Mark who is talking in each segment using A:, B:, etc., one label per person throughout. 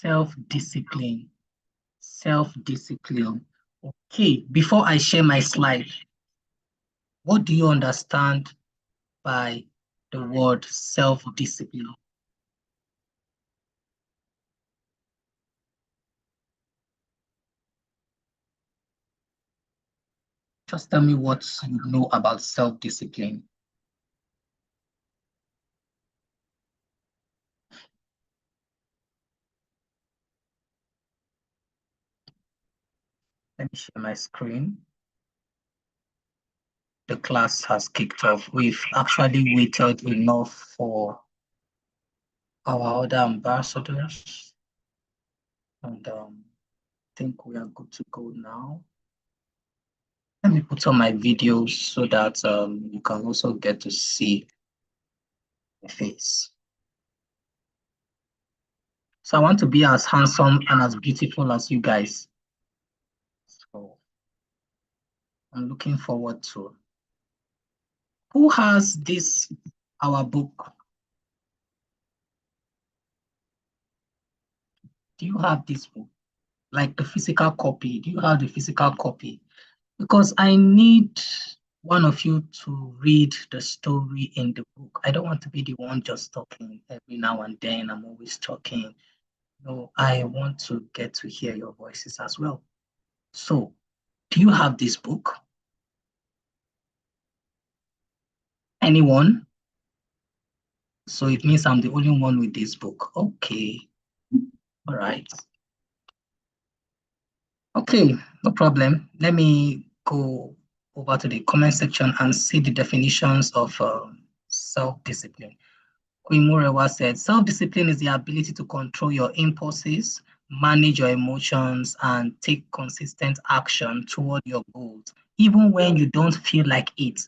A: Self-discipline. Self-discipline. Okay, before I share my slide, what do you understand by the word self-discipline? Just tell me what you know about self-discipline. Let me share my screen. The class has kicked off. We've actually waited enough for our other ambassadors. And I think we are good to go now. Let me put on my videos so that you can also get to see my face. So I want to be as handsome and as beautiful as you guys. So I'm looking forward to. Who has this, our book? Do you have this book? Like the physical copy? Do you have the physical copy? Because I need one of you to read the story in the book. I don't want to be the one just talking every now and then. I'm always talking. No, I want to get to hear your voices as well. So, do you have this book? Anyone? So it means I'm the only one with this book. Okay. All right. Okay, no problem. Let me go over to the comment section and see the definitions of self-discipline. Queen Murewa said, self-discipline is the ability to control your impulses, manage your emotions, and take consistent action toward your goals, even when you don't feel like it.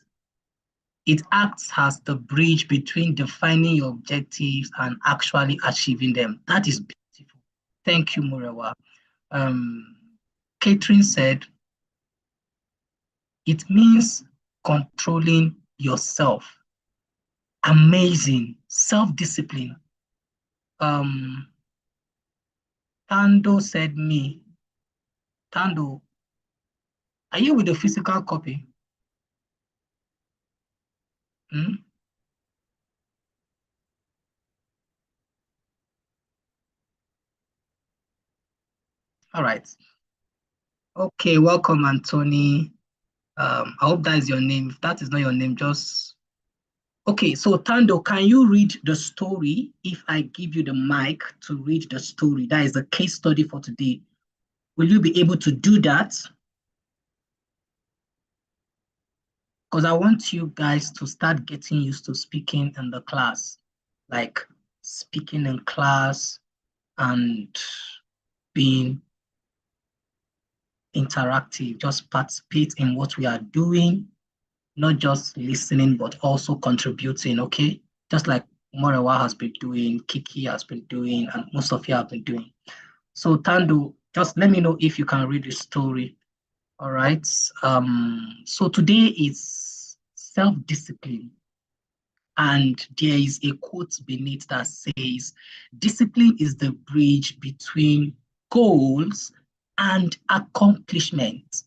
A: It acts as the bridge between defining your objectives and actually achieving them. That is beautiful. Thank you, Murewa. Catherine said, it means controlling yourself. Amazing. Self-discipline. Tando said me. Tando, are you with the physical copy? Hmm? All right. Okay, welcome, Anthony. I hope that is your name. If that is not your name, just... Okay, so Tando, can you read the story if I give you the mic to read the story? That is the case study for today. Will you be able to do that? Because I want you guys to start getting used to speaking in the class, like speaking in class and being interactive. Just participate in what we are doing, not just listening, but also contributing, okay? Just like Morewa has been doing, Kiki has been doing, and most of you have been doing. So Tando, just let me know if you can read the story. All right. So today is self-discipline. And there is a quote beneath that says, discipline is the bridge between goals and accomplishment.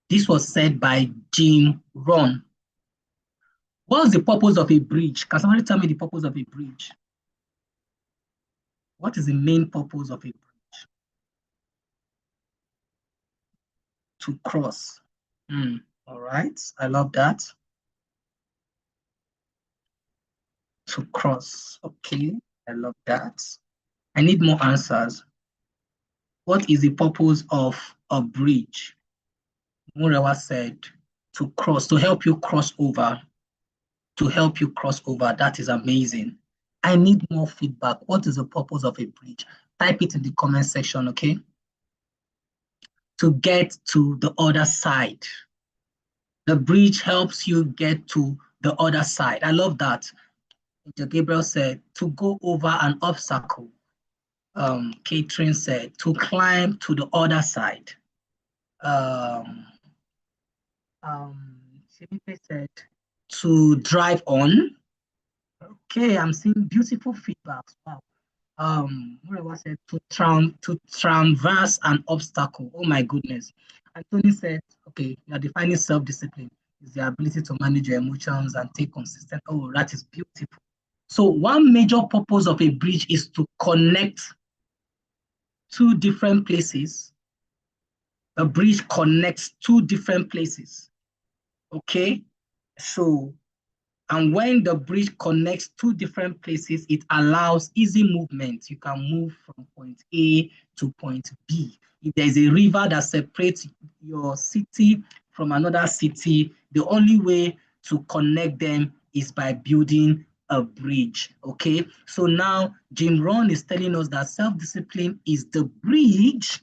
A: This was said by Jim Rohn. What's the purpose of a bridge? Can somebody tell me the purpose of a bridge? What is the main purpose of a bridge? To cross. All right, I love that. To cross. Okay, I love that. I need more answers. What is the purpose of a bridge? Murewa said, to cross, to help you cross over. To help you cross over. That is amazing. I need more feedback. What is the purpose of a bridge? Type it in the comment section, okay? To get to the other side. The bridge helps you get to the other side. I love that. Gabriel said, to go over an obstacle. Catherine said, to climb to the other side. Felipe said, to drive on. Okay, I'm seeing beautiful feedback. Wow. Whatever said to traverse an obstacle. Oh my goodness. And Tony said, okay, you are defining self-discipline is the ability to manage your emotions and take consistent. Oh, that is beautiful. So one major purpose of a bridge is to connect two different places. A bridge connects two different places. Okay. So and when the bridge connects two different places, it allows easy movement. You can move from point A to point B. If there's a river that separates your city from another city, the only way to connect them is by building a bridge. Okay, so now Jim Rohn is telling us that self-discipline is the bridge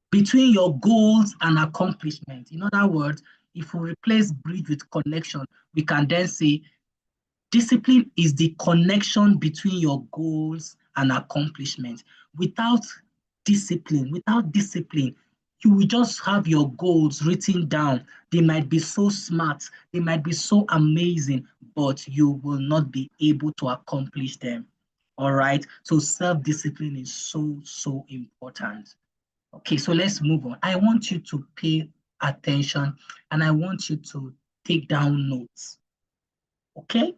A: between your goals and accomplishment. In other words, if we replace bridge with connection, we can then say discipline is the connection between your goals and accomplishment. Without discipline, you will just have your goals written down. They might be so smart, they might be so amazing, but you will not be able to accomplish them. All right. So self-discipline is so, so important. Okay, so let's move on. I want you to pay attention and I want you to take down notes. Okay?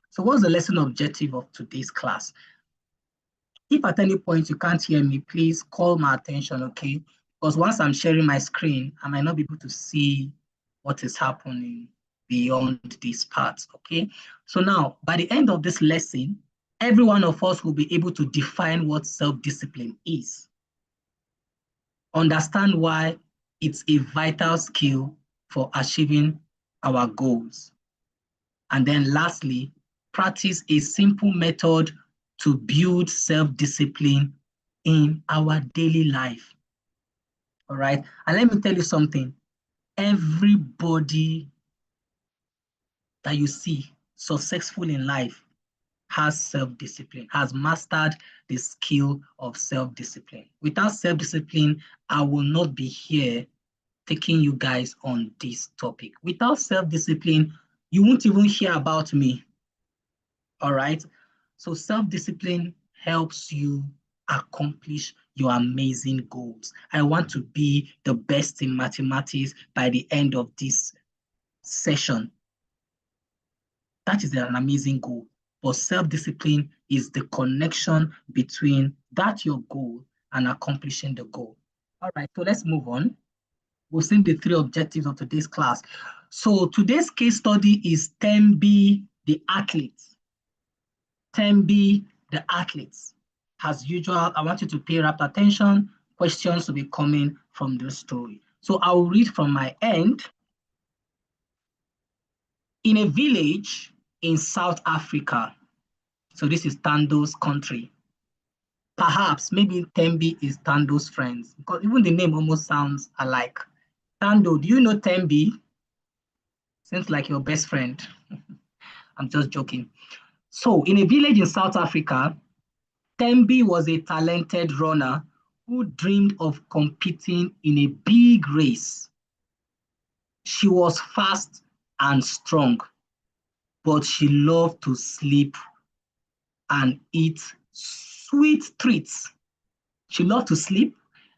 A: So what's the lesson objective of today's class? If at any point you can't hear me, please call my attention, okay? Because once I'm sharing my screen, I might not be able to see what is happening beyond this part, okay? So now, by the end of this lesson, every one of us will be able to define what self-discipline is, understand why it's a vital skill for achieving our goals. And then lastly, practice a simple method to build self-discipline in our daily life. All right. And let me tell you something. Everybody that you see successful in life has self-discipline, has mastered the skill of self-discipline. Without self-discipline, I will not be here taking you guys on this topic. Without self-discipline, you won't even hear about me. All right. So self-discipline helps you accomplish your amazing goals. I want to be the best in mathematics by the end of this session. That is an amazing goal. But self-discipline is the connection between that your goal and accomplishing the goal. All right, so let's move on. We've seen the three objectives of today's class. So today's case study is Tembi, the athlete. Tembi, the athletes. As usual, I want you to pay rapt attention. Questions will be coming from the story. So I will read from my end. In a village in South Africa, so this is Tando's country. Perhaps, maybe Tembi is Tando's friends, because even the name almost sounds alike. Tando, do you know Tembi? Seems like your best friend. I'm just joking. So, in a village in South Africa, Tembi was a talented runner who dreamed of competing in a big race. She was fast and strong, but she loved to sleep and eat sweet treats. She loved to sleep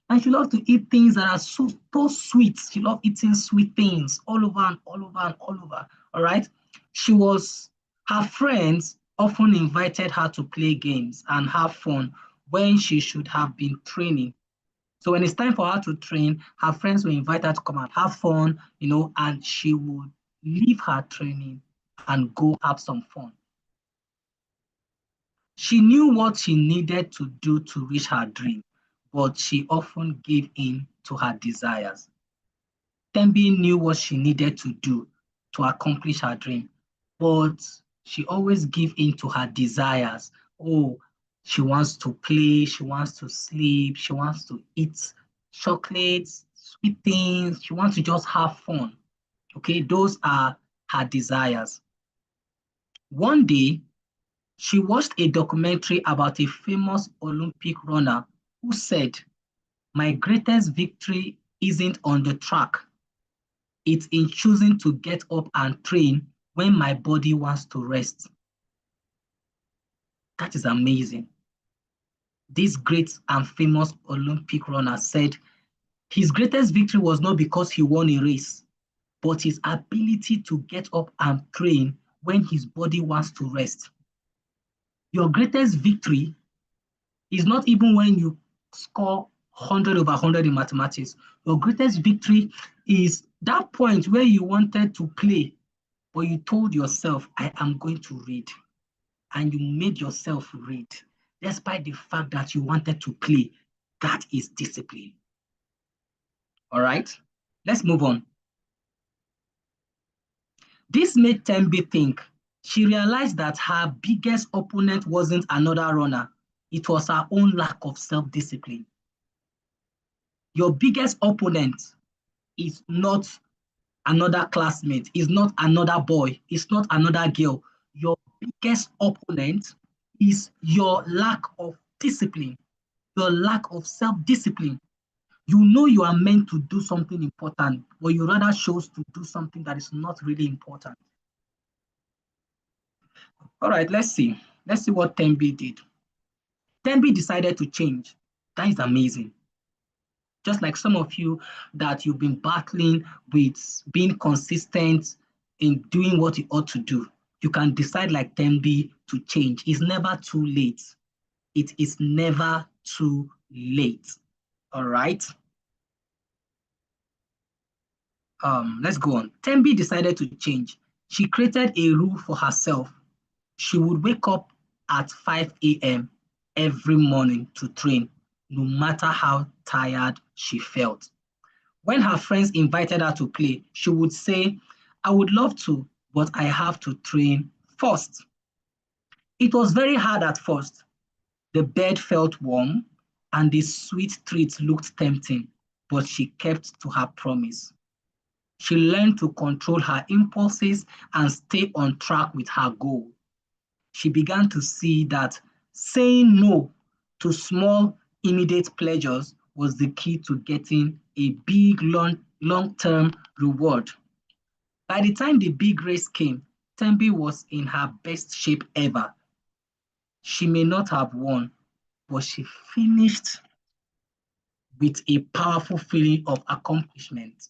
A: and she loved to eat things that are so sweet. She loved eating sweet things all over and all over and all over. All right. Her friends often invited her to play games and have fun when she should have been training. So when it's time for her to train, her friends will invite her to come and have fun, and she would leave her training and go have some fun. She knew what she needed to do to reach her dream, but she often gave in to her desires. Tembi knew what she needed to do to accomplish her dream, but she always gave in to her desires. Oh, she wants to play, she wants to sleep, she wants to eat chocolates, sweet things, she wants to just have fun. Okay, those are her desires. One day, she watched a documentary about a famous Olympic runner who said, "My greatest victory isn't on the track. It's in choosing to get up and train when my body wants to rest." That is amazing. This great and famous Olympic runner said his greatest victory was not because he won a race, but his ability to get up and train when his body wants to rest. Your greatest victory is not even when you score 100 over 100 in mathematics. Your greatest victory is that point where you wanted to play, but you told yourself, I am going to read. And you made yourself read, despite the fact that you wanted to play. That is discipline. All right, let's move on. This made Tembe think. She realized that her biggest opponent wasn't another runner. It was her own lack of self-discipline. Your biggest opponent is not another classmate, is not another boy, is not another girl. Your biggest opponent is your lack of discipline, your lack of self-discipline. You know you are meant to do something important, but you rather chose to do something that is not really important. All right, let's see. Let's see what Tembi did. Tembi decided to change. That is amazing. Just like some of you that you've been battling with being consistent in doing what you ought to do, you can decide like Tembi to change. It's never too late. It is never too late. All right. Let's go on. Tembi decided to change. She created a rule for herself. She would wake up at 5 a.m. every morning to train, no matter how tired she felt. When her friends invited her to play, she would say, I would love to, but I have to train first. It was very hard at first. The bed felt warm and the sweet treats looked tempting, but she kept to her promise. She learned to control her impulses and stay on track with her goal. She began to see that saying no to small, immediate pleasures was the key to getting a big, long-term reward. By the time the big race came, Tembi was in her best shape ever. She may not have won, but she finished with a powerful feeling of accomplishment,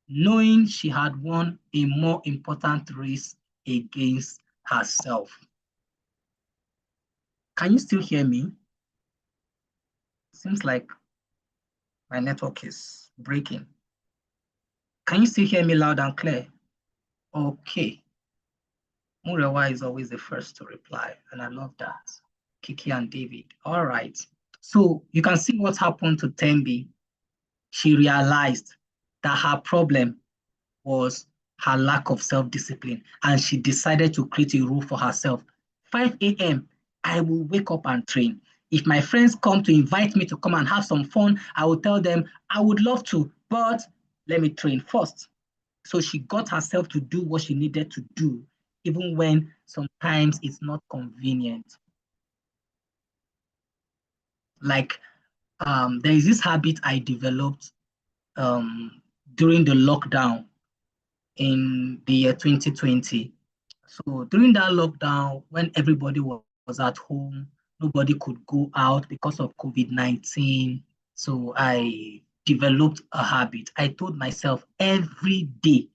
A: knowing she had won a more important race against herself. Can you still hear me? Seems like my network is breaking. Can you still hear me loud and clear? Okay. Murewa is always the first to reply, and I love that. Kiki and David. All right. So you can see what happened to Tembi. She realized that her problem was her lack of self-discipline, and she decided to create a rule for herself. 5 a.m., I will wake up and train. If my friends come to invite me to come and have some fun, I will tell them I would love to, but let me train first. So she got herself to do what she needed to do, even when sometimes it's not convenient. Like there is this habit I developed during the lockdown in the year 2020. So during that lockdown, when everybody was at home, nobody could go out because of COVID-19. So I developed a habit. I told myself every day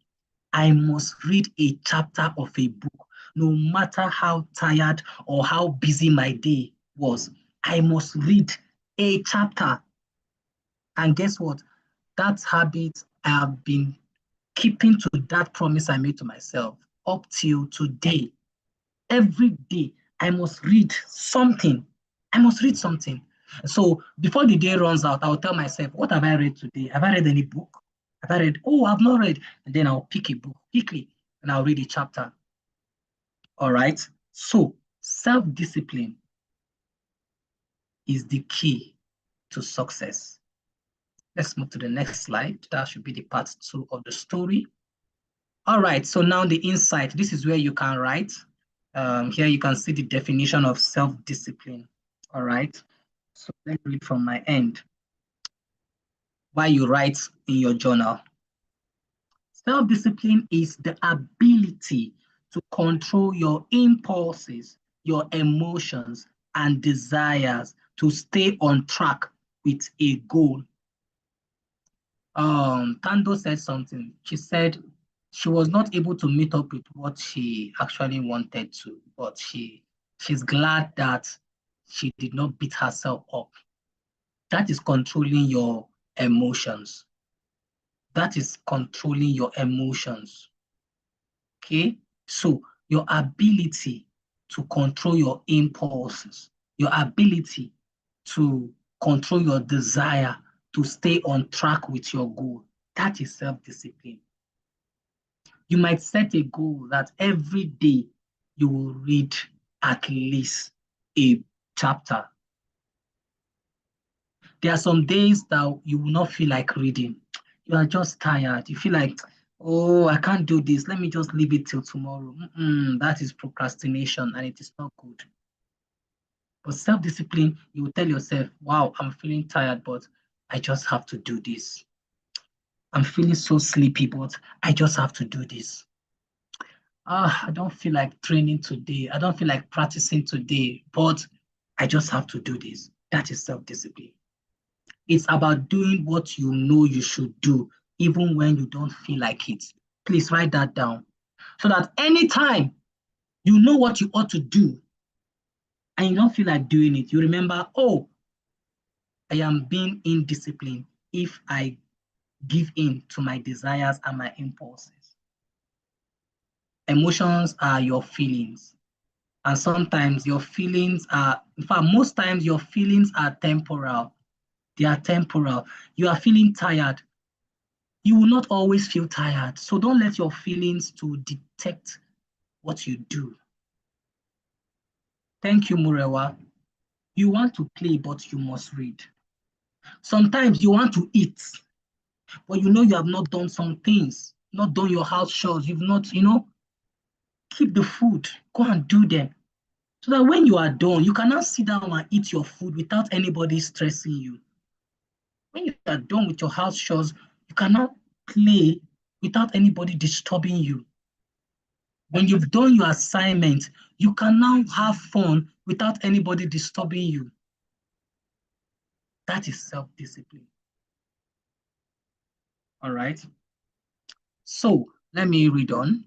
A: I must read a chapter of a book, no matter how tired or how busy my day was. I must read a chapter. And guess what? That habit I have been keeping to that promise I made to myself up till today. Every day, I must read something. I must read something. So before the day runs out, I'll tell myself, what have I read today? Have I read any book? Have I read? Oh, I've not read. And then I'll pick a book quickly and I'll read a chapter. All right. So self-discipline is the key to success. Let's move to the next slide. That should be the part 2 of the story. All right, so now the insight. This is where you can write. Here you can see the definition of self-discipline. All right, so let me read from my end while you write in your journal. Self-discipline is the ability to control your impulses, your emotions and desires to stay on track with a goal. Tando said something. She said she was not able to meet up with what she actually wanted to, but she's glad that she did not beat herself up. That is controlling your emotions. That is controlling your emotions. Okay? So your ability to control your impulses, your ability to control your desire to stay on track with your goal, that is self-discipline. You might set a goal that every day you will read at least a chapter. There are some days that you will not feel like reading. You are just tired. You feel like, oh, I can't do this. Let me just leave it till tomorrow. That is procrastination and it is not good. But self-discipline, you will tell yourself, wow, I'm feeling tired, but I just have to do this. I'm feeling so sleepy, but I just have to do this. I don't feel like training today. I don't feel like practicing today, but I just have to do this. That is self-discipline. It's about doing what you know you should do, even when you don't feel like it. Please write that down so that anytime you know what you ought to do and you don't feel like doing it, you remember, oh, I am being indisciplined if I give in to my desires and my impulses. Emotions are your feelings. And sometimes your feelings are, in fact, most times your feelings are temporal. They are temporal. You are feeling tired. You will not always feel tired. So don't let your feelings to detect what you do. Thank you, Murewa. You want to play, but you must read. Sometimes you want to eat, but you know you have not done some things, not done your house chores. You've not, keep the food, go and do them. So that when you are done, you cannot sit down and eat your food without anybody stressing you. When you are done with your house chores, you cannot play without anybody disturbing you. When you've done your assignment, you can now have fun without anybody disturbing you. That is self-discipline. All right. So let me read on.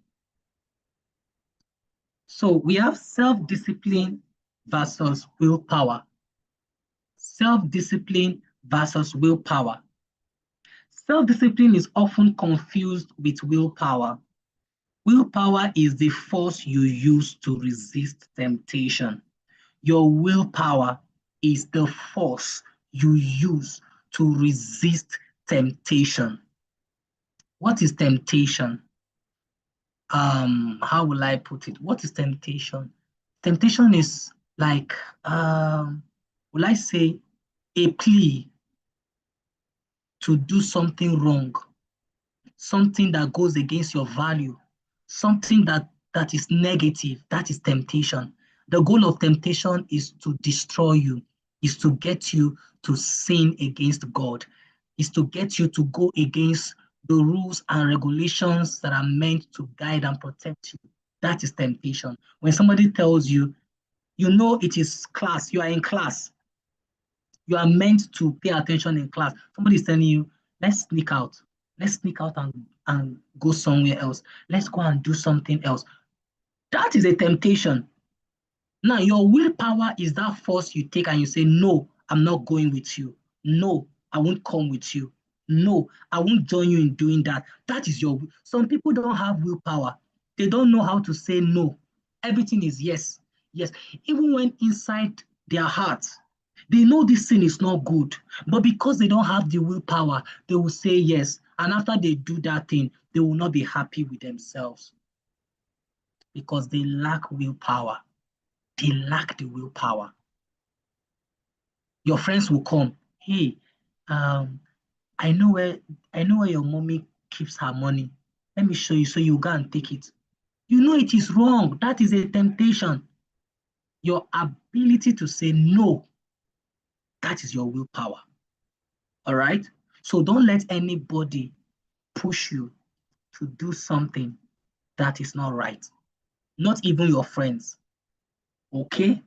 A: So we have self-discipline versus willpower. Self-discipline versus willpower. Self-discipline is often confused with willpower. Willpower is the force you use to resist temptation. Your willpower is the force you use to resist temptation. What is temptation? How will I put it? What is temptation? Temptation is like, will I say, a plea to do something wrong, something that goes against your value, something that is negative. That is temptation. The goal of temptation is to destroy you, is to get you to sin against God, is to get you to go against the rules and regulations that are meant to guide and protect you. That is temptation. When somebody tells you, you know it is class, you are in class, you are meant to pay attention in class. Somebody is telling you, let's sneak out. Let's sneak out and go somewhere else. Let's go and do something else. That is a temptation. Now, your willpower is that force you take and you say, no, I'm not going with you. No, I won't come with you. No, I won't join you in doing that. That is your. Some people don't have willpower. They don't know how to say no. Everything is yes, yes. Even when inside their heart, they know this thing is not good. But because they don't have the willpower, they will say yes. And after they do that thing, they will not be happy with themselves because they lack willpower. They lack the willpower. Your friends will come. Hey, um, I know where your mommy keeps her money. Let me show you so you go and take it. You know it is wrong. That is a temptation. Your ability to say no, that is your willpower. All right? So don't let anybody push you to do something that is not right. Not even your friends. Okay?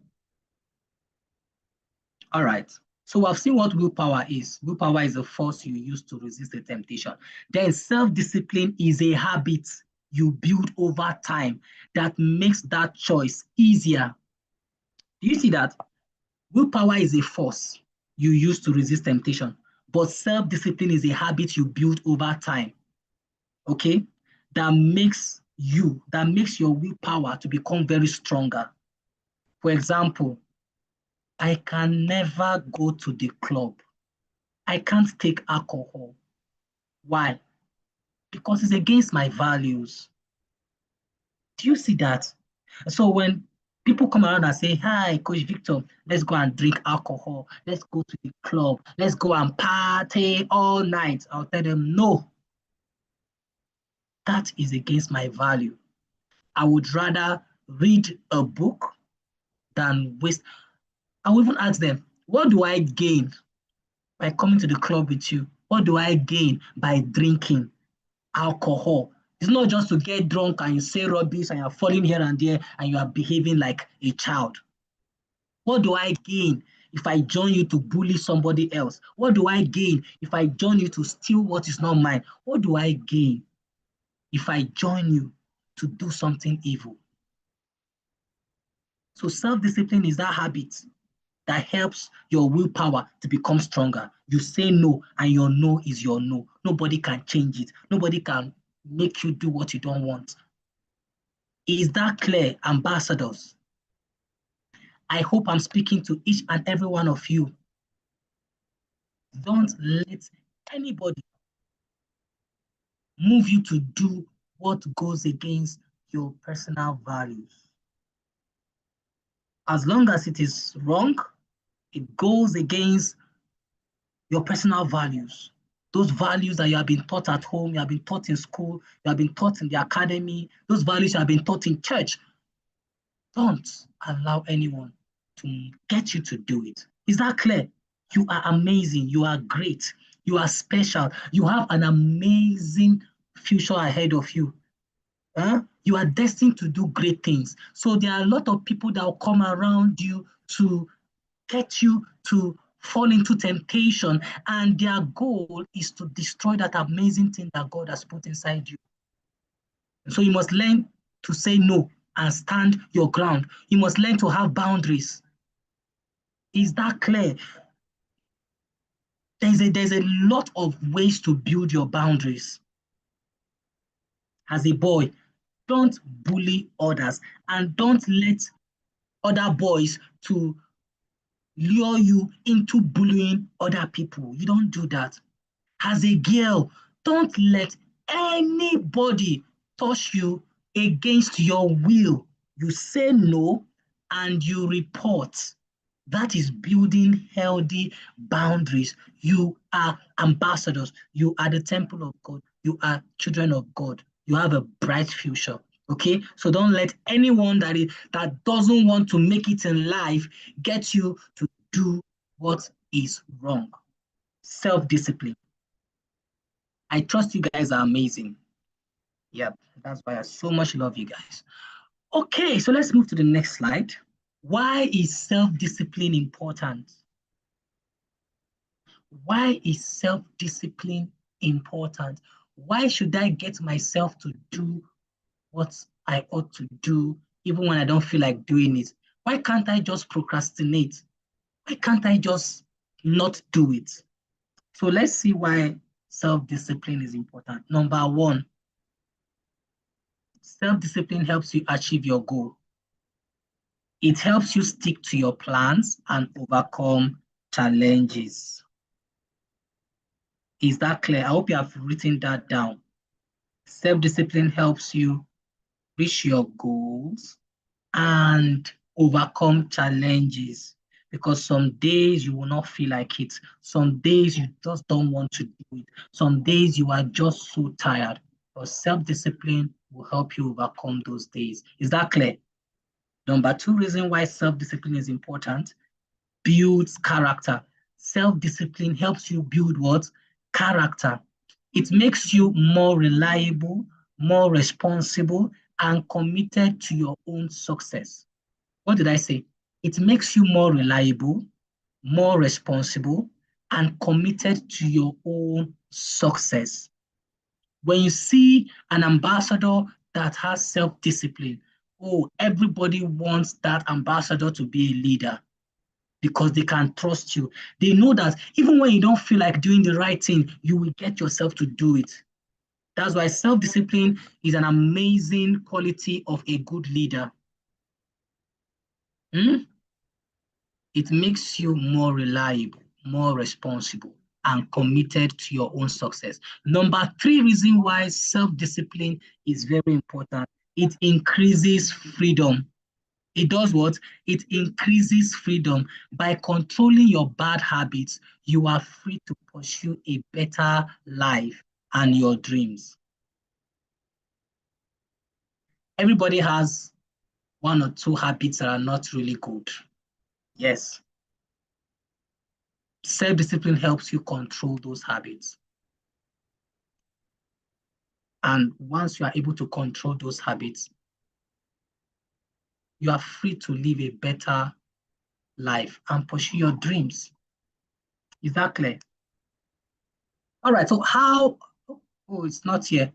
A: All right. So I've seen what willpower is. Willpower is a force you use to resist a temptation. Then self-discipline is a habit you build over time that makes that choice easier. Do you see that? Willpower is a force you use to resist temptation, but self-discipline is a habit you build over time. Okay? That makes your willpower to become very stronger. For example, I can never go to the club. I can't take alcohol. Why? Because it's against my values. Do you see that? So when people come around and say, "Hi, Coach Victor, let's go and drink alcohol. Let's go to the club. Let's go and party all night," I'll tell them, "No, that is against my value. I would rather read a book than waste." I will even ask them, "What do I gain by coming to the club with you? What do I gain by drinking alcohol?" It's not just to get drunk and you say rubbish and you're falling here and there and you are behaving like a child. What do I gain if I join you to bully somebody else? What do I gain if I join you to steal what is not mine? What do I gain if I join you to do something evil? So self-discipline is that habit that helps your willpower to become stronger. You say no, and your no is your no. Nobody can change it. Nobody can make you do what you don't want. Is that clear, ambassadors? I hope I'm speaking to each and every one of you. Don't let anybody move you to do what goes against your personal values. As long as it is wrong, it goes against your personal values. Those values that you have been taught at home, you have been taught in school, you have been taught in the academy, those values you have been taught in church. Don't allow anyone to get you to do it. Is that clear? You are amazing. You are great. You are special. You have an amazing future ahead of you. You are destined to do great things. So there are a lot of people that will come around you to get you to fall into temptation, and their goal is to destroy that amazing thing that God has put inside you. So you must learn to say no and stand your ground. You must learn to have boundaries. Is that clear? There's a lot of ways to build your boundaries. As a boy, don't bully others and don't let other boys to lure you into bullying other people. You don't do that. As a girl, don't let anybody touch you against your will. You say no and you report. That is building healthy boundaries. You are ambassadors. You are the temple of God. You are children of God. You have a bright future. Okay, so don't let anyone that doesn't want to make it in life get you to do what is wrong. Self-discipline. I trust you guys are amazing. Yep, that's why I so much love you guys. Okay, so let's move to the next slide. Why is self-discipline important? Why is self-discipline important? Why should I get myself to do what I ought to do even when I don't feel like doing it? Why can't I just procrastinate? Why can't I just not do it? So let's see why self-discipline is important. Number one, self-discipline helps you achieve your goal. It helps you stick to your plans and overcome challenges. Is that clear? I hope you have written that down. Self-discipline helps you reach your goals and overcome challenges, because some days you will not feel like it. Some days you just don't want to do it. Some days you are just so tired. But self-discipline will help you overcome those days. Is that clear? Number two reason why self-discipline is important: builds character. Self-discipline helps you build what? Character. It makes you more reliable, more responsible, and committed to your own success. What did I say? It makes you more reliable, more responsible, and committed to your own success. When you see an ambassador that has self discipline, oh, everybody wants that ambassador to be a leader because they can trust you. They know that even when you don't feel like doing the right thing, you will get yourself to do it. That's why self discipline is an amazing quality of a good leader. Hmm? It makes you more reliable, more responsible, and committed to your own success. Number three reason why self-discipline is very important. It increases freedom. It does what? It increases freedom. By controlling your bad habits, you are free to pursue a better life and your dreams. Everybody has one or two habits that are not really good. Yes, self-discipline helps you control those habits. And once you are able to control those habits, you are free to live a better life and pursue your dreams. Is that clear? All right. So how? Oh, it's not here.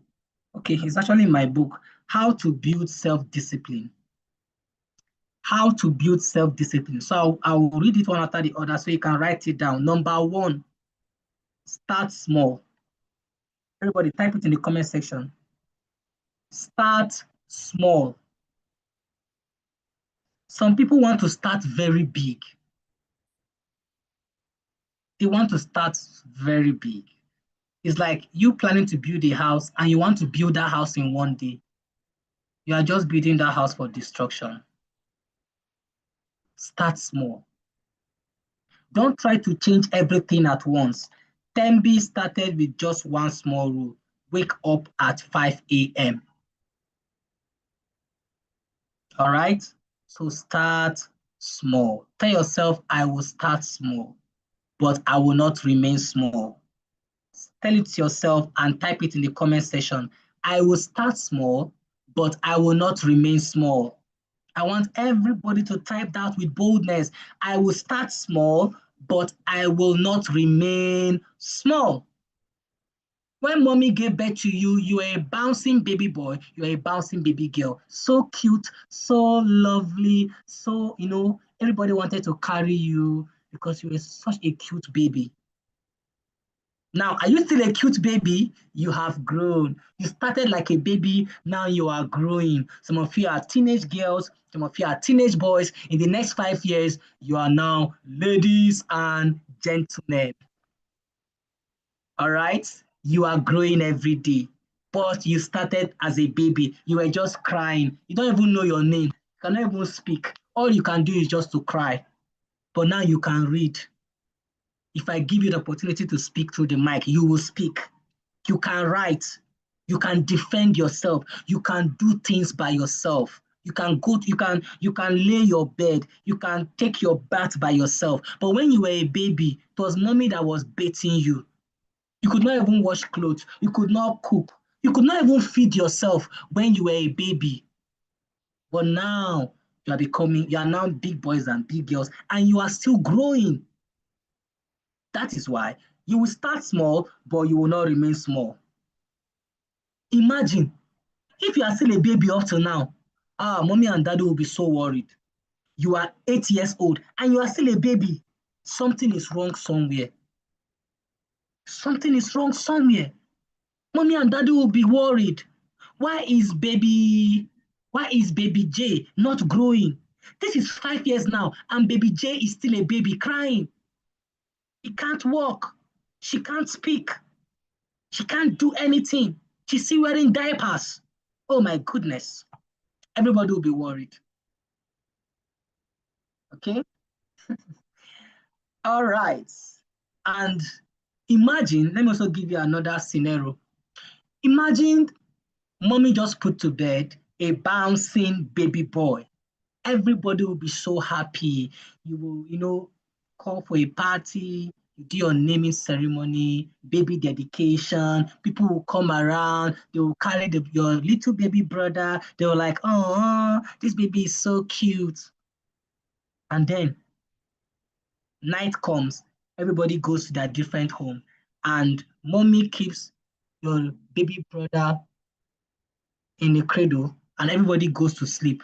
A: Okay, it's actually in my book. How to build self-discipline. How to build self-discipline. So I'll read it one after the other so you can write it down. Number one, start small. Everybody type it in the comment section. Start small. Some people want to start very big. They want to start very big. It's like you planning to build a house and you want to build that house in one day. You are just building that house for destruction. Start small. Don't try to change everything at once. Tembi started with just one small rule. Wake up at 5 a.m. All right? So start small. Tell yourself, I will start small, but I will not remain small. Tell it to yourself and type it in the comment section. I will start small, but I will not remain small. I want everybody to type that with boldness. I will start small, but I will not remain small. When mommy gave birth to you, you were a bouncing baby boy, you were a bouncing baby girl. So cute, so lovely, so, everybody wanted to carry you because you were such a cute baby. Now, are you still a cute baby? You have grown. You started like a baby, now you are growing. Some of you are teenage girls, some of you are teenage boys. In the next 5 years, you are now ladies and gentlemen. All right? You are growing every day. But you started as a baby. You were just crying. You don't even know your name. You cannot even speak. All you can do is just to cry. But now you can read. If I give you the opportunity to speak through the mic, you will speak. You can write. You can defend yourself. You can do things by yourself. You can lay your bed. You can take your bath by yourself. But when you were a baby, it was mommy that was bathing you. You could not even wash clothes. You could not cook. You could not even feed yourself when you were a baby. But now you are now big boys and big girls, and you are still growing. That is why you will start small, but you will not remain small. Imagine if you are still a baby up to now, mommy and daddy will be so worried. You are 8 years old and you are still a baby. Something is wrong somewhere. Something is wrong somewhere. Mommy and daddy will be worried. Why is baby J not growing? This is 5 years now, and baby J is still a baby crying. He can't walk. She can't speak. She can't do anything. She's still wearing diapers. Oh my goodness. Everybody will be worried. Okay? All right. And imagine, let me also give you another scenario. Imagine mommy just put to bed a bouncing baby boy. Everybody will be so happy. You will, call for a party, you do your naming ceremony, baby dedication. People will come around. They will carry your little baby brother. They were like, oh, this baby is so cute. And then night comes, everybody goes to their different home, and mommy keeps your baby brother in a cradle, and everybody goes to sleep.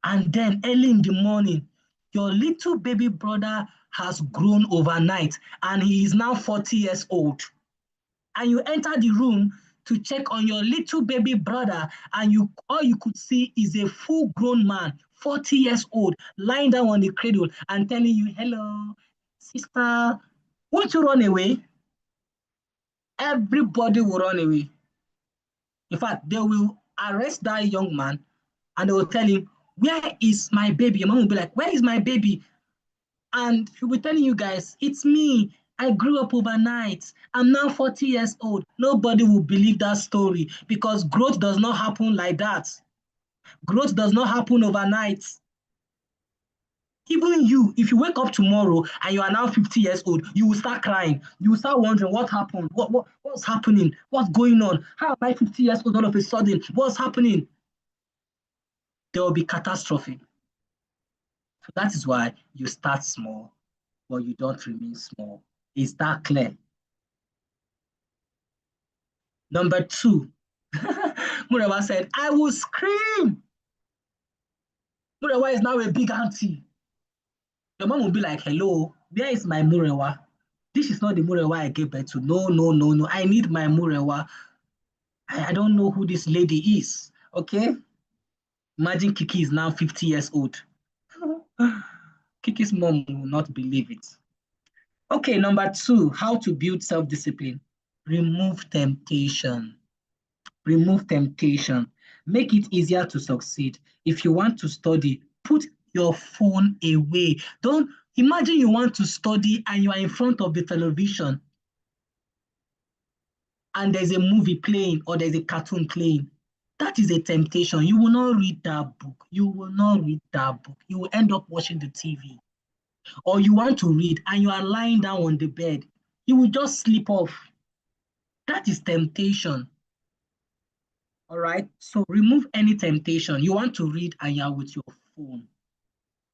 A: And then early in the morning, your little baby brother has grown overnight and he is now 40 years old. And you enter the room to check on your little baby brother, and you all you could see is a full-grown man, 40 years old, lying down on the cradle and telling you, hello, sister, won't you run away? Everybody will run away. In fact, they will arrest that young man and they will tell him, where is my baby? Your mom will be like, where is my baby? And he'll be telling you guys, it's me. I grew up overnight. I'm now 40 years old. Nobody will believe that story because growth does not happen like that. Growth does not happen overnight. Even you, if you wake up tomorrow and you are now 50 years old, you will start crying. You will start wondering what happened, what's happening, what's going on? How am I 50 years old all of a sudden? What's happening? There will be catastrophe. So that is why you start small, but you don't remain small. Is that clear? Number two, Murewa said, I will scream. Murewa is now a big auntie. Your mom will be like, hello, where is my Murewa? This is not the Murewa I gave birth to. No, no, no, no. I need my Murewa. I don't know who this lady is. Okay? Imagine Kiki is now 50 years old. Kiki's mom will not believe it. Okay, number two, how to build self-discipline. Remove temptation. Remove temptation. Make it easier to succeed. If you want to study, put your phone away. Don't imagine you want to study and you are in front of the television and there's a movie playing or there's a cartoon playing. That is a temptation. You will not read that book. You will not read that book. You will end up watching the TV. Or you want to read and you are lying down on the bed. You will just sleep off. That is temptation. All right. So remove any temptation. You want to read and you're with your phone.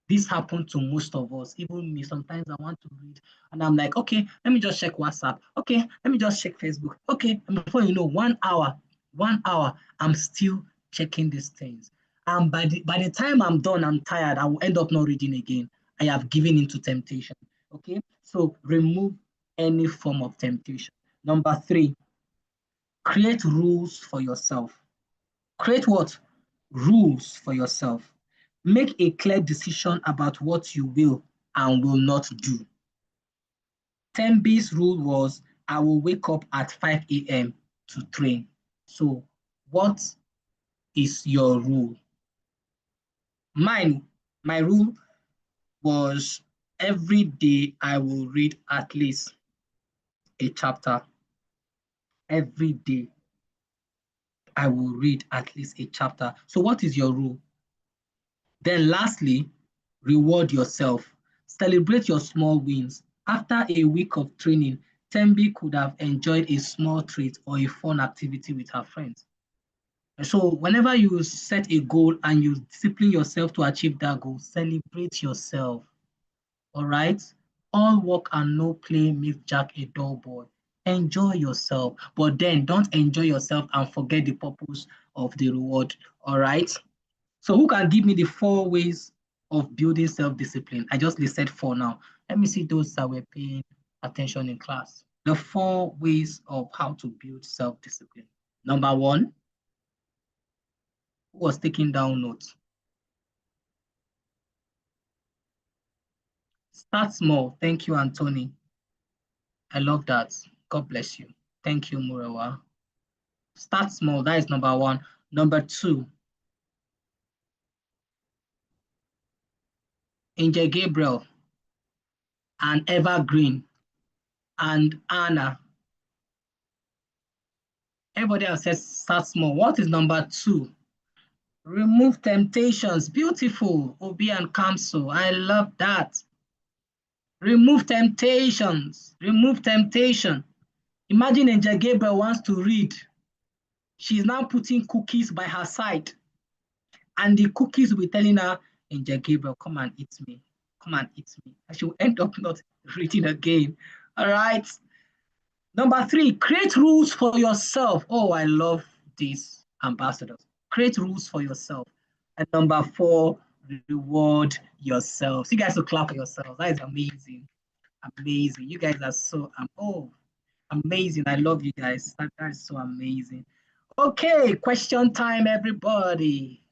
A: This happened to most of us, even me. Sometimes I want to read and I'm like, okay, let me just check WhatsApp. Okay, let me just check Facebook. Okay, and before you know, 1 hour, I'm still checking these things. And by the time I'm done, I'm tired. I will end up not reading again. I have given into temptation. Okay, so remove any form of temptation. Number three, create rules for yourself. Create what? Rules for yourself. Make a clear decision about what you will and will not do. Tembi's rule was, I will wake up at 5 a.m. to train. So what is your rule? My rule was every day I will read at least a chapter. Every day I will read at least a chapter. So what is your rule? Then lastly, reward yourself. Celebrate your small wins. After a week of training, Tembi could have enjoyed a small treat or a fun activity with her friends. And so whenever you set a goal and you discipline yourself to achieve that goal, celebrate yourself. All right? All work and no play makes Jack a dull boy. Enjoy yourself, but then don't enjoy yourself and forget the purpose of the reward. All right? So who can give me the 4 ways of building self-discipline? I just listed 4 now. Let me see those that were paying attention in class. The 4 ways of how to build self-discipline. Number 1, who was taking down notes? Start small. Thank you, Anthony. I love that. God bless you. Thank you, Murawa. Start small. That is number 1. Number 2, Angel Gabriel and Evergreen and Anna. Everybody else says start small. What is number 2? Remove temptations. Beautiful. Obi and Kamso. I love that. Remove temptations. Remove temptation. Imagine Angel Gabriel wants to read. She's now putting cookies by her side. And the cookies will be telling her, Angel Gabriel, come and eat me. come and eat me. I should end up not reading again. All right. Number 3, create rules for yourself. Oh, I love this, ambassadors. Create rules for yourself. And number 4, reward yourself. So you guys will clap for yourselves. That is amazing. Amazing. You guys are so, amazing. I love you guys. That is so amazing. Okay, question time, everybody.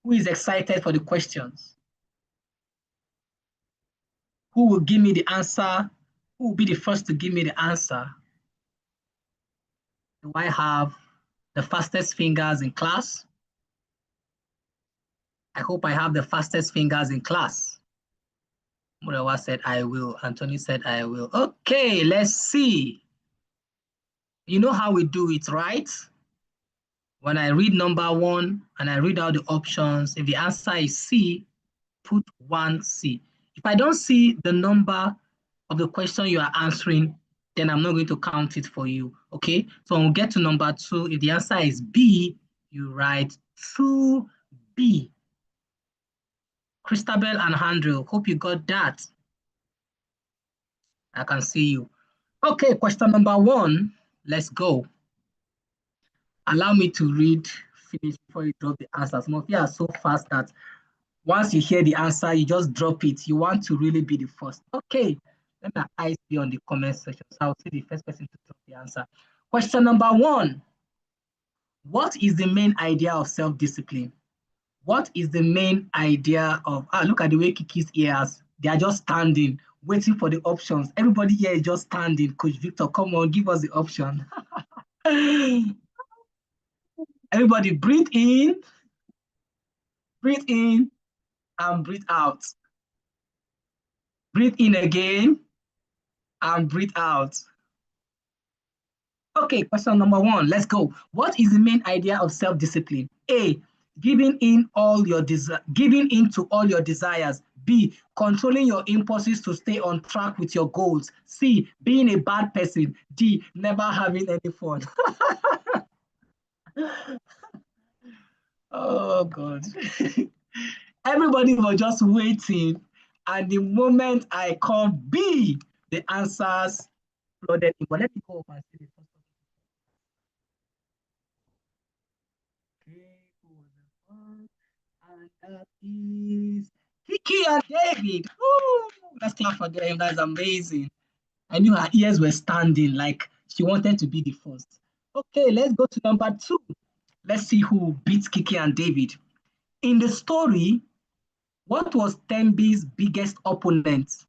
A: Who is excited for the questions? Who will give me the answer? Who will be the first to give me the answer? Do I have the fastest fingers in class? I hope I have the fastest fingers in class. Murewa said, I will. Anthony said, I will. Okay, let's see. You know how we do it, right? When I read number 1 and I read out the options, if the answer is C, put 1C. If I don't see the number of the question you are answering, then I'm not going to count it for you, okay? So when we get to number 2, if the answer is B, you write 2B. Christabel and Andrew, hope you got that. I can see you. Okay, question number 1, let's go. Allow me to read, finish before you drop the answers. Some of you are so fast that once you hear the answer, you just drop it. You want to really be the first. Okay, let my eyes be on the comment section. So I'll see the first person to drop the answer. Question number 1. What is the main idea of self-discipline? What is the main idea of, look at the way Kiki's ears, they are just standing, waiting for the options. Everybody here is just standing. Coach Victor, come on, give us the option. Everybody breathe in, and breathe out. Breathe in again, and breathe out. Okay, question number 1, let's go. What is the main idea of self-discipline? A, giving in to all your desires. B, controlling your impulses to stay on track with your goals. C, being a bad person. D, never having any fun. Oh God. Everybody was just waiting, and the moment I called B, the answers flooded in. But let me go up and see the first one. Okay, who was the first? And that is Kiki and David. Woo! Let's clap for them. That's amazing. I knew her ears were standing like she wanted to be the first. Okay, let's go to number 2. Let's see who beats Kiki and David. In the story, what was Tembi's biggest opponent?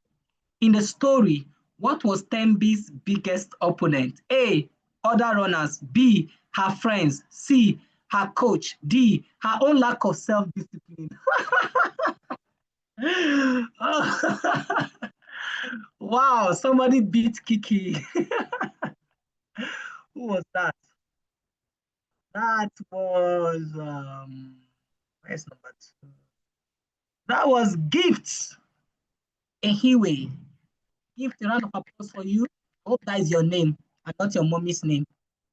A: In the story, what was Tembi's biggest opponent? A, other runners. B, her friends. C, her coach. D, her own lack of self-discipline. Wow, somebody beat Kiki. Who was that? That was, where's number 2? That was Gifts Ehiwe. Gift, a round of applause for you. Hope that is your name and not your mommy's name.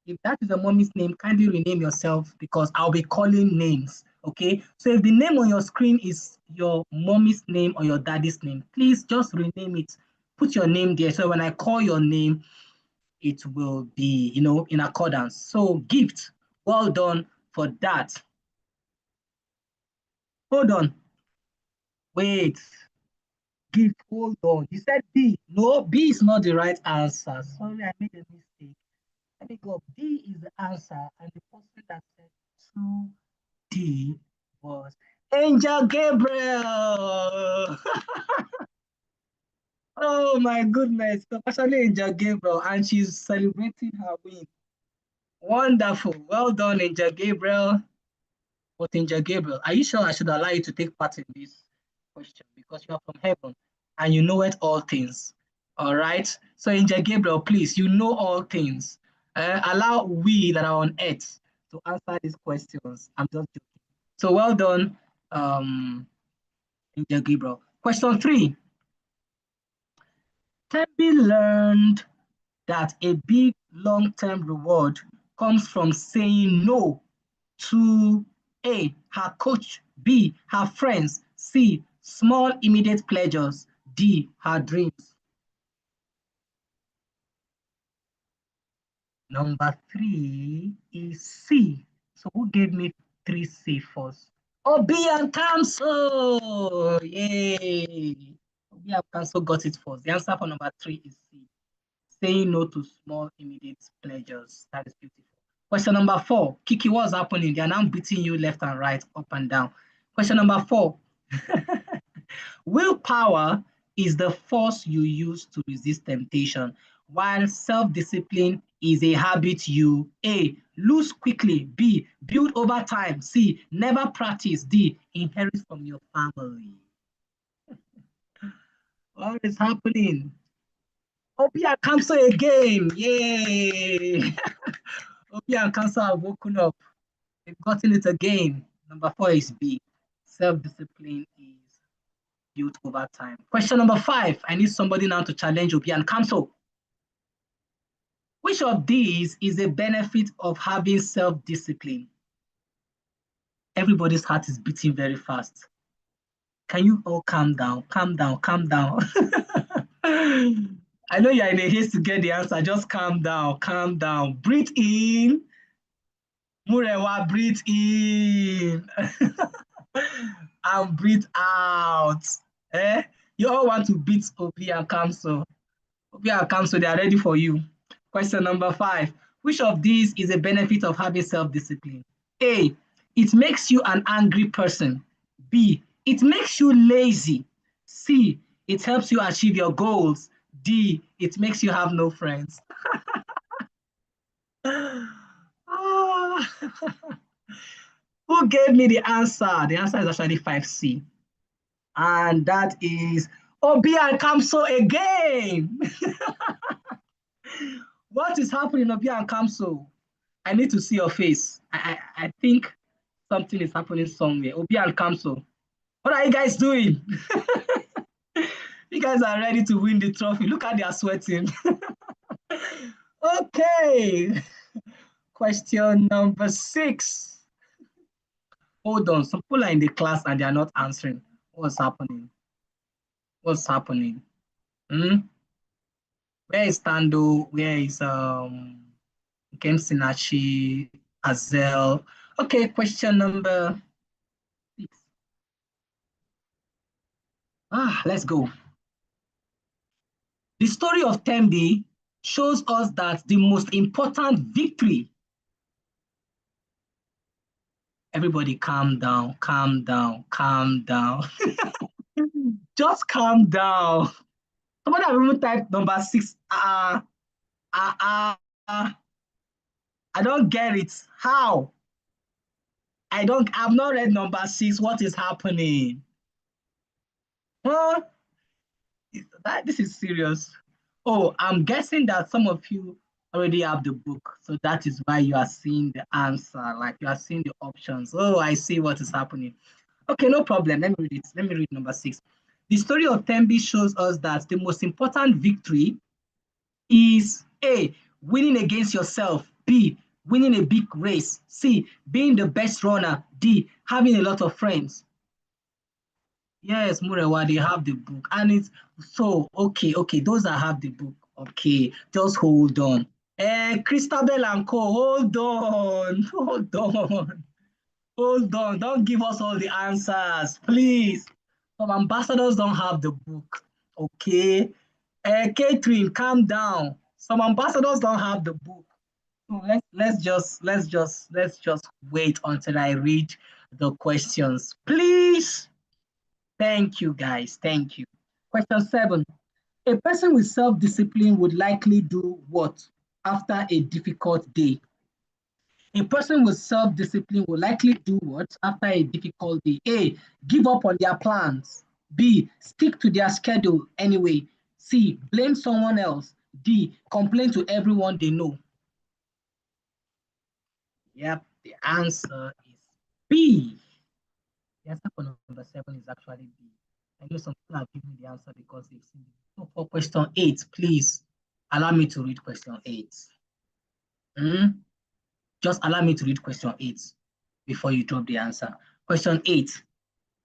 A: If that is your mommy's name, kindly rename yourself because I'll be calling names. Okay. So if the name on your screen is your mommy's name or your daddy's name, please just rename it. Put your name there. So when I call your name, it will be, in accordance. So Gift, well done for that. Hold on. Wait. Gift, hold on. You said B. No, B is not the right answer. Sorry, I made a mistake. Let me go. D is the answer, and the person that said 2D was Angel Gabriel. Oh my goodness. Especially Angel Gabriel, and she's celebrating her win. Wonderful. Well done, Angel Gabriel. But Angel Gabriel, are you sure I should allow you to take part in this question? Because you are from heaven and you know it all things. All right. So Angel Gabriel, please, you know all things. Allow we that are on earth to answer these questions. I'm just joking. So well done, Angel Gabriel. Question 3. Tembi learned that a big long-term reward comes from saying no to A, her coach, B, her friends, C, Small immediate pleasures. D, her dreams. Number 3 is C. So who gave me 3C first? Obi and Kamso! Yay! Obi and Kamso got it first. The answer for number 3 is C. Saying no to small immediate pleasures. That is beautiful. Question number 4. Kiki, what's happening? They are now beating you left and right, up and down. Question number 4. Willpower is the force you use to resist temptation, while self-discipline is a habit you A, lose quickly, B, build over time, C, never practice, D, inherit from your family. What is happening? Obi and Kamso again. Yay! Obi and Kamso have woken up. They've gotten it again. Number 4 is B. Self-discipline is built over time. Question number 5. I need somebody now to challenge Obi and Kamso. Which of these is a benefit of having self-discipline? Everybody's heart is beating very fast. Can you all calm down? Calm down, calm down. I know you're in a haste to get the answer. Just calm down, calm down. Breathe in. Murewa, breathe in. And breathe out. Eh? You all want to beat Obi and Kamso. Obi and Kamso, they are ready for you. Question number 5. Which of these is a benefit of having self-discipline? A, it makes you an angry person. B, it makes you lazy. C, it helps you achieve your goals. D, it makes you have no friends. Who gave me the answer? The answer is actually 5C. And that is Obi and Kamso again. What is happening, Obi and Kamso? I need to see your face. I think something is happening somewhere. Obi and Kamso, what are you guys doing? You guys are ready to win the trophy. Look at they are sweating. Okay. Question number 6. Hold on. Some people are in the class and they are not answering. What's happening? What's happening? Where is Tando? Where is Kem Sinachi, Azel? Okay, question number 6. Let's go. The story of Tembi shows us that the most important victory. Everybody calm down, calm down, calm down. Just calm down. Somebody have even typed number 6. I don't get it. How? I've not read number 6. What is happening? Huh? This is serious. Oh, I'm guessing that some of you already have the book. So that is why you are seeing the answer, like you are seeing the options. Oh, I see what is happening. Okay, no problem. Let me read it. Let me read number 6. The story of Tembi shows us that the most important victory is A, winning against yourself. B, winning a big race. C, being the best runner. D, having a lot of friends. Yes, Murewa, they have the book. And it's so, okay, those that have the book, okay, just hold on. Christabel and Co, hold on, hold on, hold on. Don't give us all the answers, please. Some ambassadors don't have the book, okay? Catherine, calm down. Some ambassadors don't have the book. So let's just wait until I read the questions, please. Thank you, guys. Thank you. Question 7. A person with self-discipline would likely do what after a difficult day? A person with self-discipline will likely do what after a difficult day? A, give up on their plans. B, stick to their schedule anyway. C, blame someone else. D, complain to everyone they know. Yep, the answer is B. The answer for number 7 is actually B. I know some people have given the answer because they've seen it. So for question 8, please allow me to read question 8. Just allow me to read question 8 before you drop the answer. Question 8.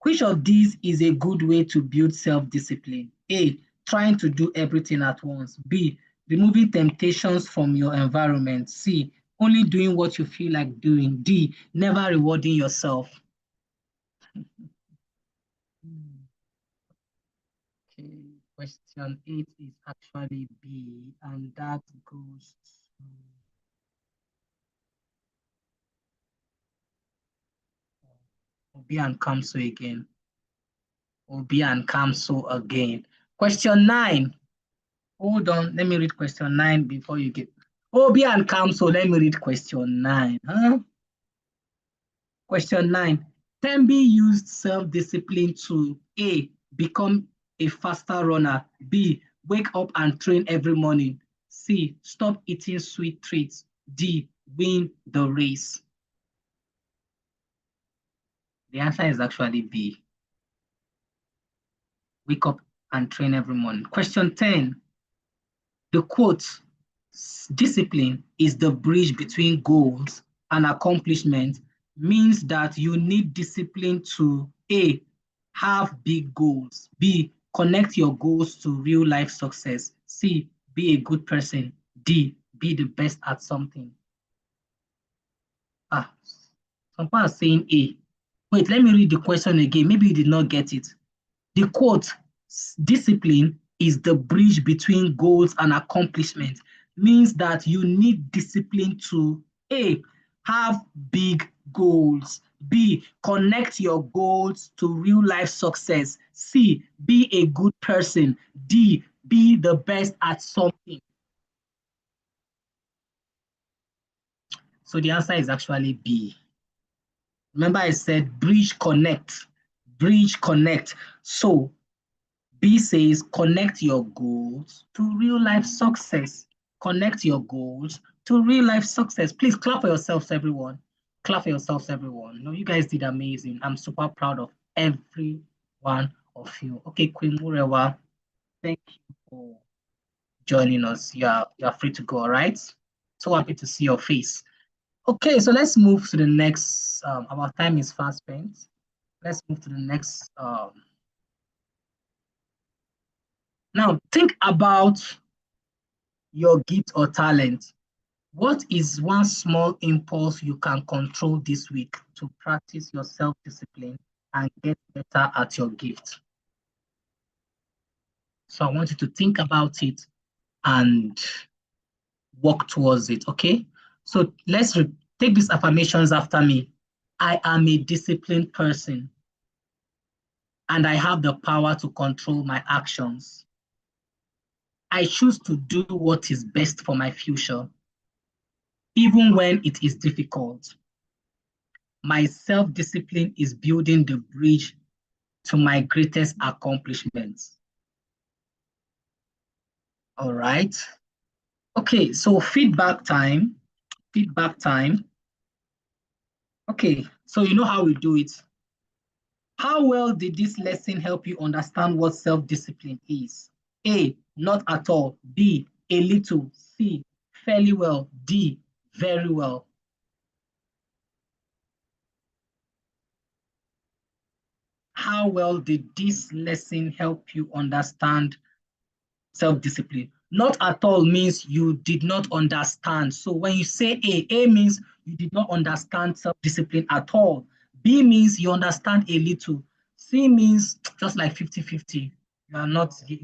A: Which of these is a good way to build self-discipline? A, trying to do everything at once. B, removing temptations from your environment. C, only doing what you feel like doing. D, never rewarding yourself. Okay, question 8 is actually B, and that goes to Obi and Kamso again. Obi and Kamso again. Question 9. Hold on, let me read question 9 before you get. Obi and Kamso, let me read question 9. Huh? Question 9. Tembi used self-discipline to A, become a faster runner. B, wake up and train every morning. C, stop eating sweet treats. D, win the race. The answer is actually B, wake up and train every morning. Question 10. The quote, discipline is the bridge between goals and accomplishment, means that you need discipline to A, have big goals, B, connect your goals to real life success, C, be a good person, D, be the best at something. Some people are saying A. Wait, let me read the question again. Maybe you did not get it. The quote, discipline is the bridge between goals and accomplishment, means that you need discipline to A, have big goals, B, connect your goals to real life success, C, be a good person, D, be the best at something. So the answer is actually B. Remember I said bridge connect, bridge connect. So B says connect your goals to real life success. Connect your goals to real life success. Please clap for yourselves, everyone. Clap for yourselves, everyone. No, you guys did amazing. I'm super proud of every one of you. Okay, Queen Murewa, thank you for joining us. You're free to go, all right? So happy to see your face. Okay, so let's move to the next. Our time is fast spent. Let's move to the next. Now, think about your gift or talent. What is one small impulse you can control this week to practice your self-discipline and get better at your gift? So I want you to think about it and work towards it, okay? So let's take these affirmations after me. I am a disciplined person and I have the power to control my actions. I choose to do what is best for my future, even when it is difficult. My self-discipline is building the bridge to my greatest accomplishments. All right. Okay, so feedback time. Feedback time. Okay, so you know how we do it. How well did this lesson help you understand what self-discipline is? A, not at all. B, a little. C, fairly well. D, very well. How well did this lesson help you understand self-discipline? Not at all means you did not understand. So when you say A means you did not understand self-discipline at all. B means you understand a little. C means just like 50-50. You are not here,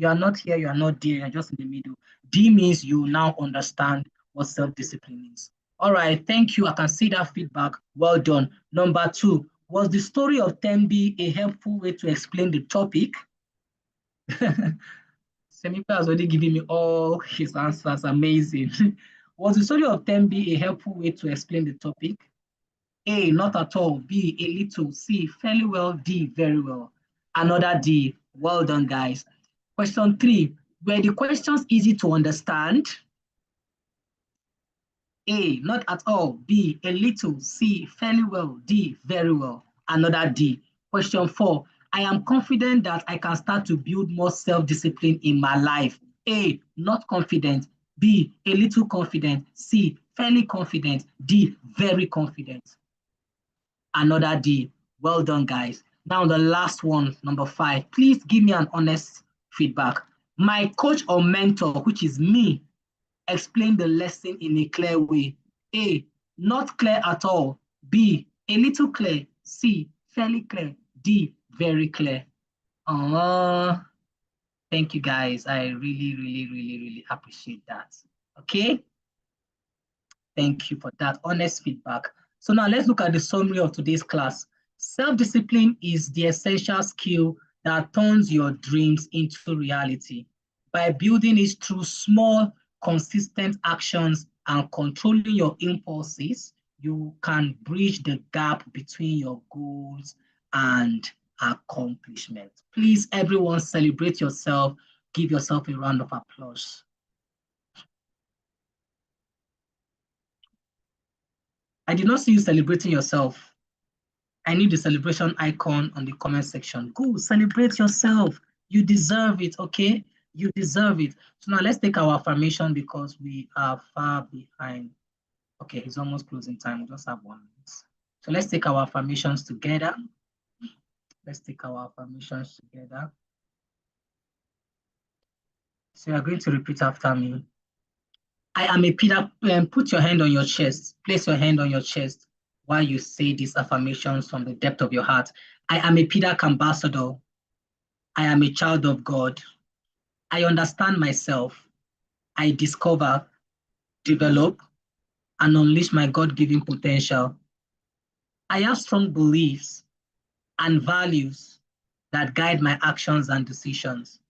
A: you are not there, you're just in the middle. D means you now understand what self-discipline is. All right, thank you. I can see that feedback. Well done. Number 2, was the story of Tembi a helpful way to explain the topic? Semika has already given me all his answers. Amazing. Was the story of Tembi a helpful way to explain the topic? A, not at all. B, a little. C, fairly well. D, very well. Another D. Well done, guys. Question 3. Were the questions easy to understand? A, not at all. B, a little. C, fairly well. D, very well. Another D. Question 4. I am confident that I can start to build more self-discipline in my life. A, not confident. B, a little confident. C, fairly confident. D, very confident. Another D. Well done, guys. Now, the last one, number 5. Please give me an honest feedback. My coach or mentor, which is me, explained the lesson in a clear way. A, not clear at all. B, a little clear. C, fairly clear. D, very clear. Thank you guys. I really, really, really, really appreciate that. Okay. Thank you for that honest feedback. So now let's look at the summary of today's class. Self-discipline is the essential skill that turns your dreams into reality. By building it through small, consistent actions and controlling your impulses, you can bridge the gap between your goals and accomplishment. Please, everyone, celebrate yourself. Give yourself a round of applause. I did not see you celebrating yourself. I need the celebration icon on the comment section. Go celebrate yourself. You deserve it, okay? You deserve it. So now let's take our affirmation because we are far behind. Okay, it's almost closing time. We just have 1 minute. So let's take our affirmations together. Let's take our affirmations together. So you're going to repeat after me. I am a Peter. Put your hand on your chest. Place your hand on your chest while you say these affirmations from the depth of your heart. I am a PDAC ambassador. I am a child of God. I understand myself. I discover, develop, and unleash my God-given potential. I have strong beliefs and values that guide my actions and decisions.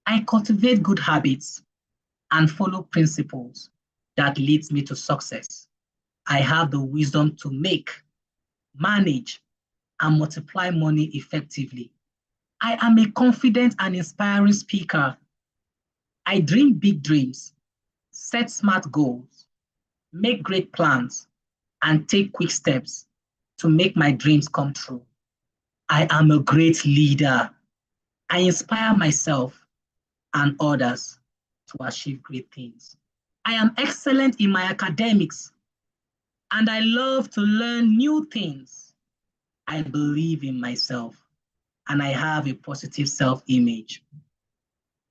A: I cultivate good habits and follow principles that leads me to success. I have the wisdom to make, manage, and multiply money effectively. I am a confident and inspiring speaker. I dream big dreams, set smart goals, make great plans, and take quick steps to make my dreams come true. I am a great leader. I inspire myself and others to achieve great things. I am excellent in my academics, and I love to learn new things. I believe in myself, and I have a positive self-image.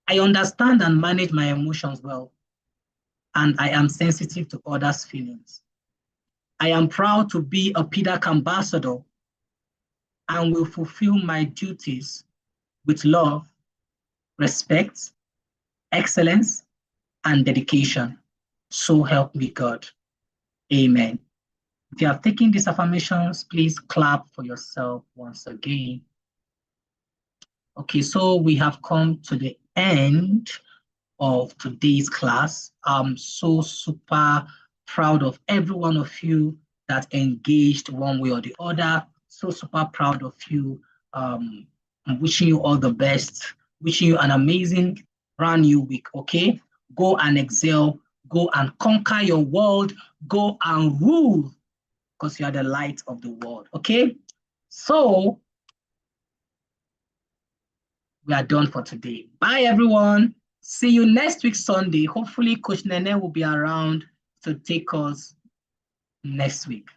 A: I understand and manage my emotions well, and I am sensitive to others' feelings. I am proud to be a PDAC ambassador and will fulfill my duties with love, respect, excellence, and dedication. So help me God. Amen. If you have taken these affirmations, please clap for yourself once again. Okay, so we have come to the end of today's class. I'm so super proud of every one of you that engaged one way or the other. So super proud of you. I'm wishing you all the best. Wishing you an amazing brand new week, okay? Go and excel. Go and conquer your world. Go and rule because you are the light of the world, okay? So we are done for today. Bye, everyone. See you next week, Sunday. Hopefully, Coach Nene will be around to take us next week.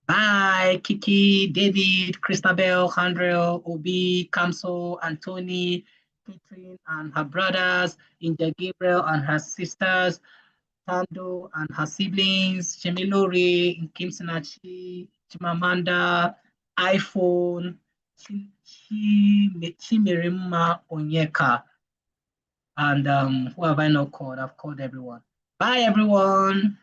A: Bye, Kiki, David, Christabel, Handrel, Obi, Kamso, Anthony, Catherine and her brothers, Inja Gabriel and her sisters, Tando and her siblings, Chemilori, Kimsinachi, Chimamanda, iPhone, Chimirima Onyeka, and who have I not called? I've called everyone. Bye, everyone.